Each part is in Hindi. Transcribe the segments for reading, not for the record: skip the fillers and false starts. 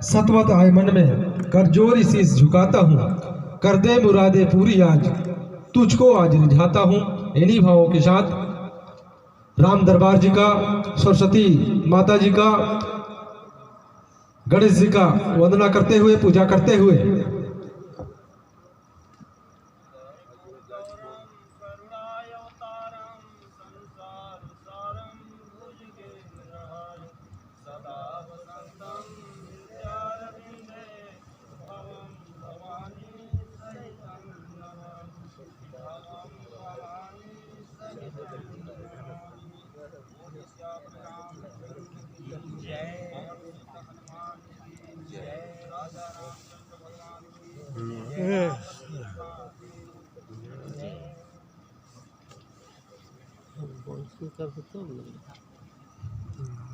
सतवत आए मन में कर जोरी शीस झुकाता हूँ, कर दे मुरादे पूरी आज तुझको आज रिझाता हूँ। इन्हीं भावों के साथ राम दरबार जी का, सरस्वती माता जी का, गणेश जी का वंदना करते हुए, पूजा करते हुए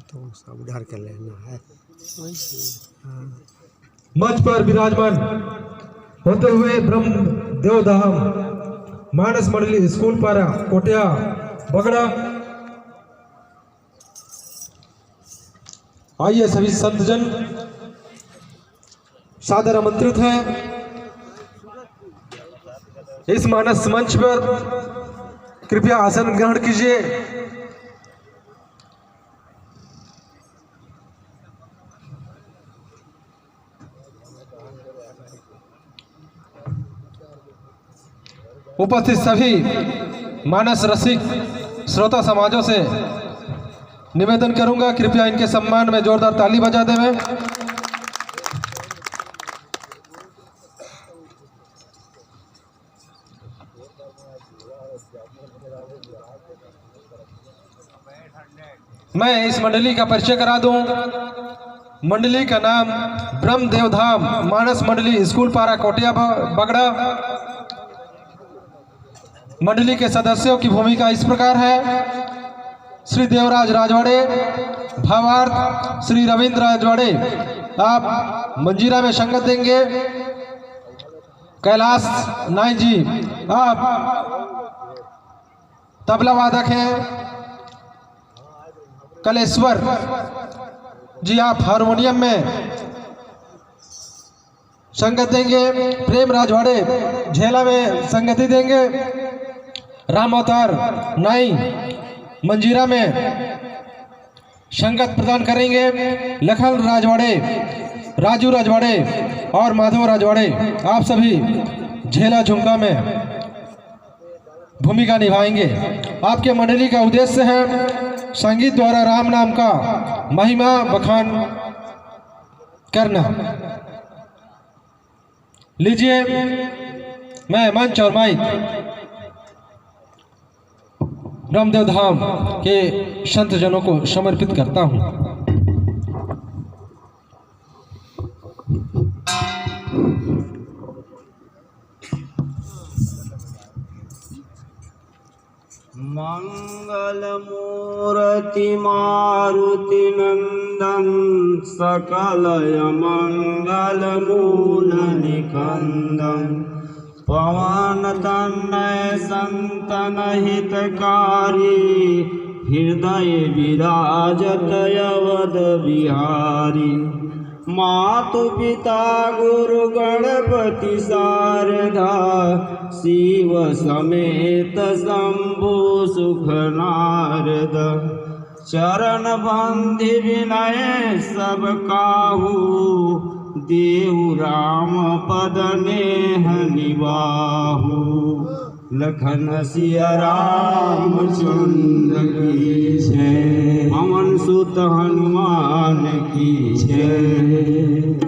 तो सब उधार कर लेना है। मंच पर विराजमान होते हुए ब्रह्म देवधाम मानस मंडली स्कूल पारा कोटिया बगड़ा, आइए सभी संतजन सादर आमंत्रित हैं इस मानस मंच पर। कृपया आसन ग्रहण कीजिए। उपस्थित सभी मानस रसिक श्रोता समाजों से निवेदन करूंगा, कृपया इनके सम्मान में जोरदार ताली बजा दें। मैं इस मंडली का परिचय करा दूं। मंडली का नाम ब्रह्म देवधाम मानस मंडली स्कूल पारा कोटिया बगड़ा। मंडली के सदस्यों की भूमिका इस प्रकार है। श्री देवराज राजवाड़े, भावार्थ श्री रविंद्र राजवाड़े, आप मंजीरा में संगत देंगे। कैलाश नाई जी, आप तबला वादक हैं। कलेश्वर जी, आप हारमोनियम में संगत देंगे। प्रेम राजवाड़े झेला में संगति देंगे। राम अवतार नाई मंजीरा में संगत प्रदान करेंगे। लखन राजवाड़े, राजू राजवाड़े और माधव राजवाड़े, आप सभी झेला झुमका में भूमिका निभाएंगे। आपके मंडली का उद्देश्य है संगीत द्वारा राम नाम का महिमा बखान करना। लीजिए, मैं मंच और माइक रामदेव धाम के संत जनों को समर्पित करता हूं। मंगल मूर्ति मारुति नंदन, सकलय मंगल मूल निकंदन, पवन तनय संतन हितकारी, हृदय विराजत अवध बिहारी। मातु पिता गुरु गणपति शारदा, शिव समेत शंभु सुख नारद। चरण बंधि विनय सब काहू, देव राम पद नेह निबाहु। लखन सिया रामचंद्र की जय, पवन सुत हनुमान की जय।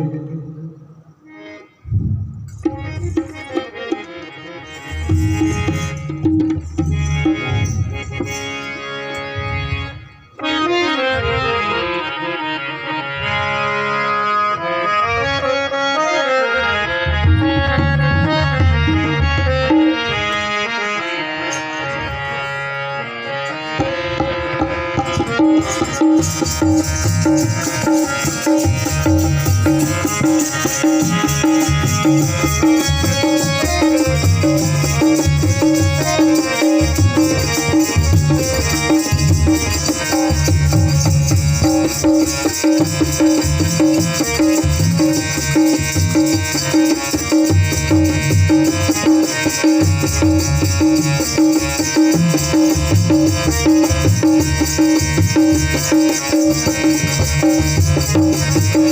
परम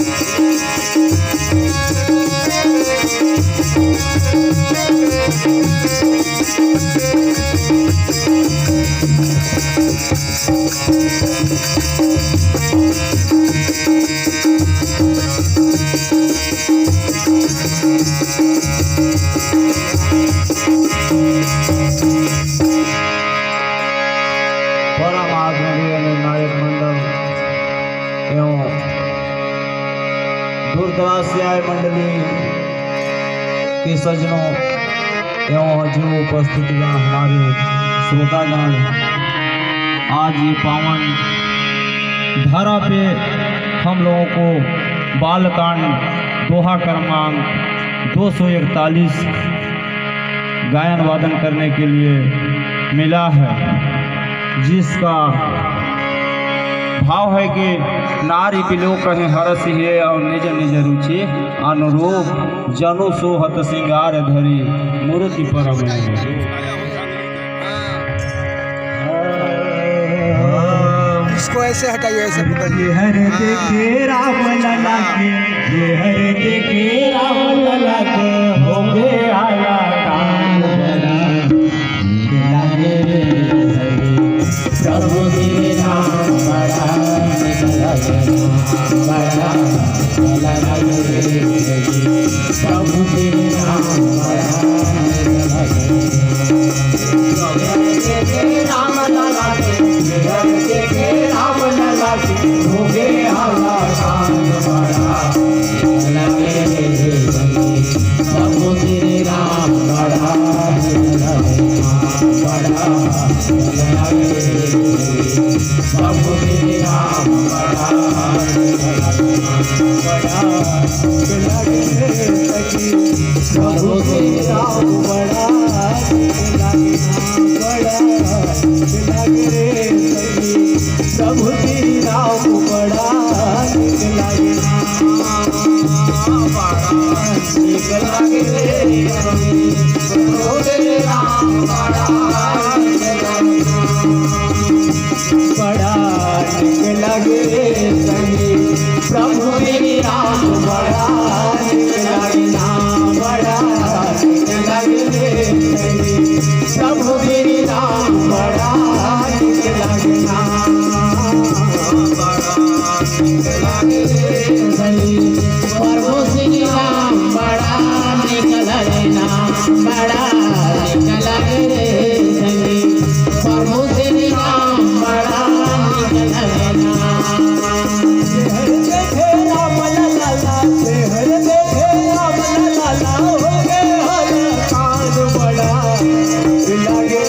आदरणीय निर्णायक मंडल एवं दूर दराज से आए मंडली के सज्जनों एवं जो उपस्थितियां हमारे श्रोतागण, आज ये पावन धारा पे हम लोगों को बालकांड दोहा क्रमांक 241 गायन वादन करने के लिए मिला है, जिसका भाव है कि नारी के लोग कहें हरस है और निज निज रुचि अनुरूप जनु सोहत सिंगार धरी मूर्ति परम इसको ऐसे हटाइए, ऐसे पकड़िए। हर देखे राम लला के, ये हर देखे राम लला के, हो गए आया कान बड़ा लागे हरि प्रभु तेरे नाम बड़ा बड़ा लगे प्रभु तेरे नाम बड़ा राम लला के राम लला के हो गए आया कान बड़ा लगे प्रभु तेरे नाम बड़ा बड़ा प्रभु तेरे नाम बड़ा प्रभु तेरे नाम बड़ा प्रभु तेरी नाम बड़ा निक लागे प्रभु तेरे नाम बड़ा निक लागे प्रभु तेरी नाम बड़ा निक लागे नाम बड़ा निक लागे प्रभु तेरी नाम बड़ा निक लागे नाम बड़ा निक लागे प्रभु श्री राम बड़ा निक लागे नाम बड़ा निक लागे प्रभु श्री राम बड़ा निक लागे नाम हर देखे राम लला से हर देखे राम लला हो गए हर कान बड़ा लागे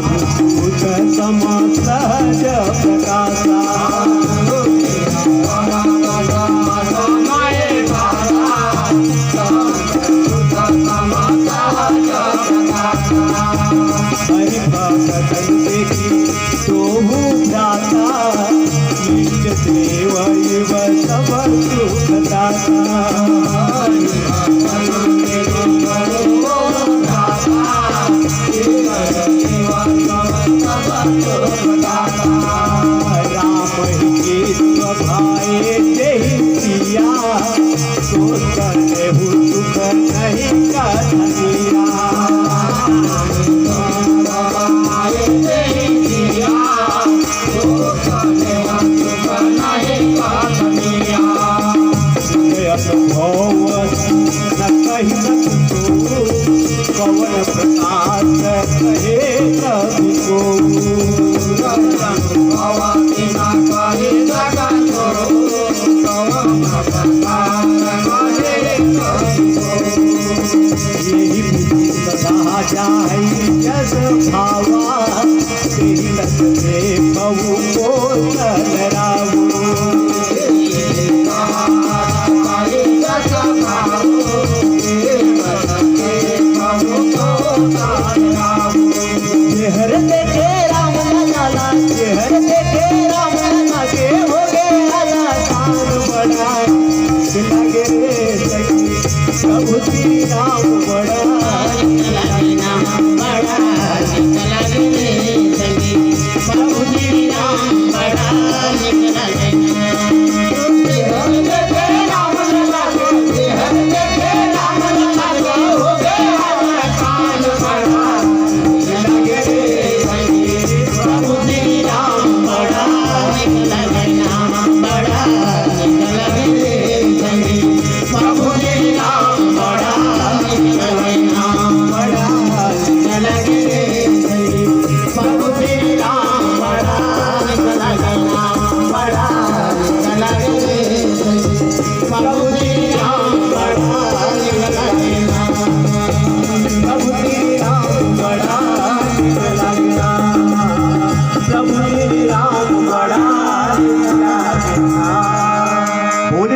अद्भुत समसहज प्रकाशा हरि भक्तन देखी तोहु भ्राता ईष्ट देव इव सब सुख दाता राम ही स्वभाए देहि प्रिया तो करेहु सुख नहीं कथनिया पवन प्रकाश कहे कवि को यही बुद्धि सदा जाए जस भावा तेरी तक से प्रभु को चलराऊ हर देखे राम लाला हर देखे राम लाला के हो गया शान बड़ा लगे रे सखी प्रभु श्री राम बड़ा प्रभु श्री राम बड़ा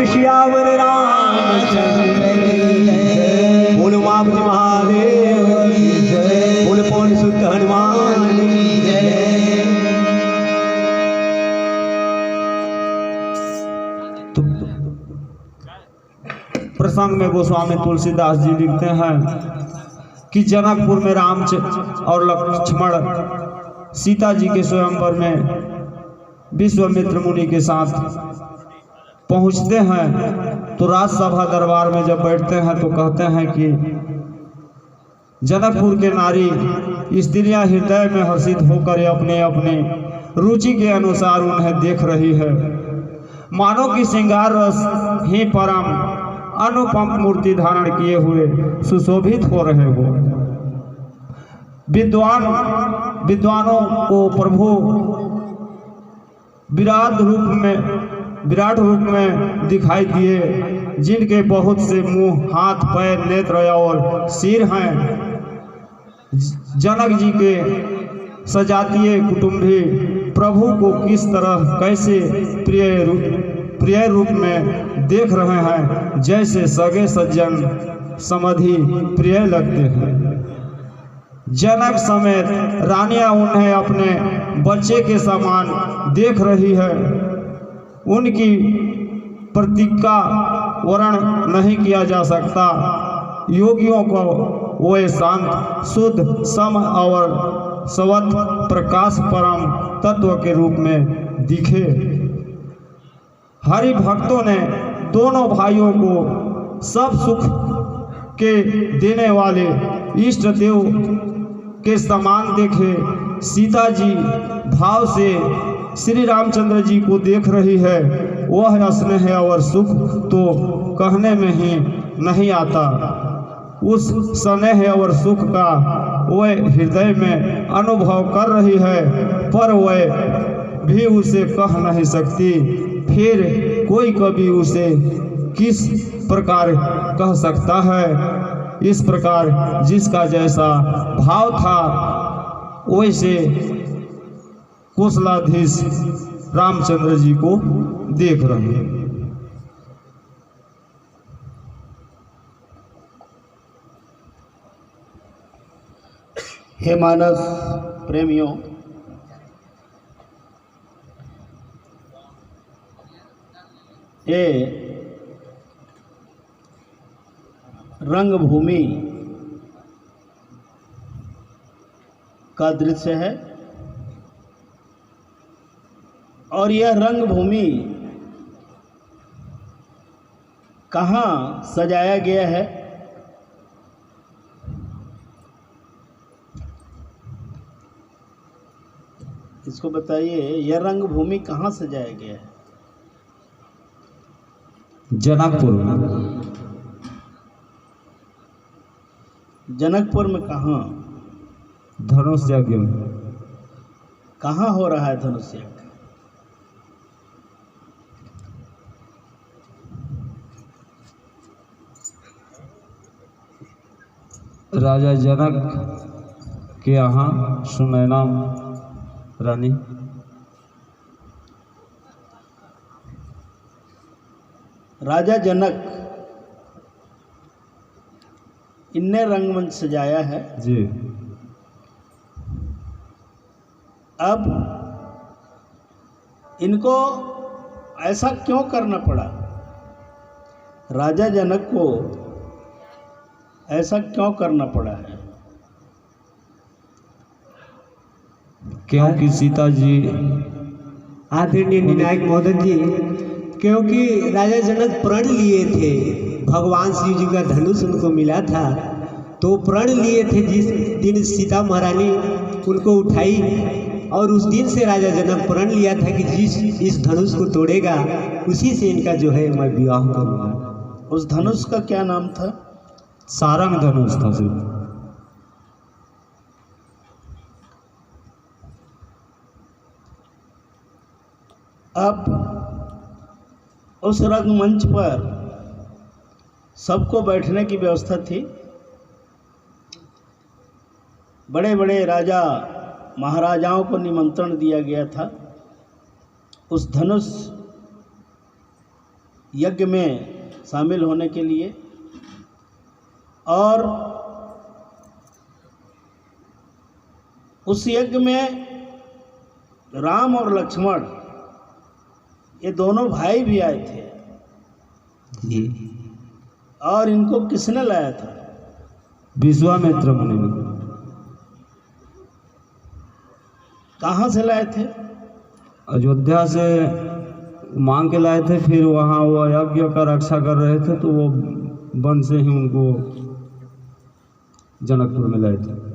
श्यावर रामचंद्र बोल मामजी महादेव बोल पवन सुत हनुमान तो प्रसंग में गोस्वामी तुलसीदास जी लिखते हैं कि जनकपुर में रामचंद्र और लक्ष्मण सीता जी के स्वयंवर में विश्वामित्र मुनि के साथ पहुंचते हैं तो राजसभा दरबार में जब बैठते हैं तो कहते हैं कि जनकपुर के नारी स्त्रियां हृदय में हर्षित होकर अपने अपने रुचि के अनुसार उन्हें देख रही है, मानो कि श्रृंगार रस ही परम अनुपम मूर्ति धारण किए हुए सुशोभित हो रहे हो। विद्वानों को प्रभु विराट रूप में दिखाई दिए, जिनके बहुत से मुंह, हाथ, पैर, नेत्र और सिर हैं। जनक जी के सजातीय कुटुंबी प्रभु को किस तरह कैसे प्रिय रूप में देख रहे हैं, जैसे सगे सज्जन समधि प्रिय लगते हैं। जनक समेत रानियां उन्हें अपने बच्चे के समान देख रही है। उनकी प्रतीक वर्ण नहीं किया जा सकता। योगियों को वे शांत, शुद्ध, सम और सवत प्रकाश परम तत्व के रूप में दिखे। हरि भक्तों ने दोनों भाइयों को सब सुख के देने वाले इष्ट देव के समान देखे। सीता जी भाव से श्री रामचंद्र जी को देख रही है। वह स्नेह और सुख तो कहने में ही नहीं आता। उस स्नेह और सुख का वह हृदय में अनुभव कर रही है, पर वह भी उसे कह नहीं सकती। फिर कोई कभी उसे किस प्रकार कह सकता है? इस प्रकार जिसका जैसा भाव था वैसे कौशलाधीश रामचंद्र जी को देख रहे हैं। हे मानस प्रेमियों, ये रंगभूमि का दृश्य है और यह रंगभूमि कहाँ सजाया गया है? इसको बताइए, यह रंगभूमि कहाँ सजाया गया है? जनकपुर में। जनकपुर में कहाँ? धनुष यज्ञ में। कहाँ हो रहा है धनुष यज्ञ? राजा जनक के यहाँ सुनैना रानी। राजा जनक इनने रंगमंच सजाया है जी। अब इनको ऐसा क्यों करना पड़ा? राजा जनक को ऐसा क्यों करना पड़ा है? क्योंकि सीता जी आदरणीय निर्णायक महोदय जी, क्योंकि राजा जनक प्रण लिए थे, भगवान शिव जी का धनुष उनको मिला था, तो प्रण लिए थे जिस दिन सीता महारानी उनको उठाई, और उस दिन से राजा जनक प्रण लिया था कि जिस इस धनुष को तोड़ेगा उसी से इनका जो है मैं विवाह करूँगा। उस धनुष का क्या नाम था? सारंग धनुष था सिर्फ। अब उस रंगमंच पर सबको बैठने की व्यवस्था थी। बड़े बड़े राजा महाराजाओं को निमंत्रण दिया गया था उस धनुष यज्ञ में शामिल होने के लिए, और उस यज्ञ में राम और लक्ष्मण ये दोनों भाई भी आए थे। जी। और इनको किसने लाया था? विश्वामित्र मुनि ने। कहाँ से लाए थे? अयोध्या से मांग के लाए थे, फिर वहाँ वो यज्ञ का रक्षा कर रहे थे तो वो वन से ही उनको जनकपुर में लाए थे।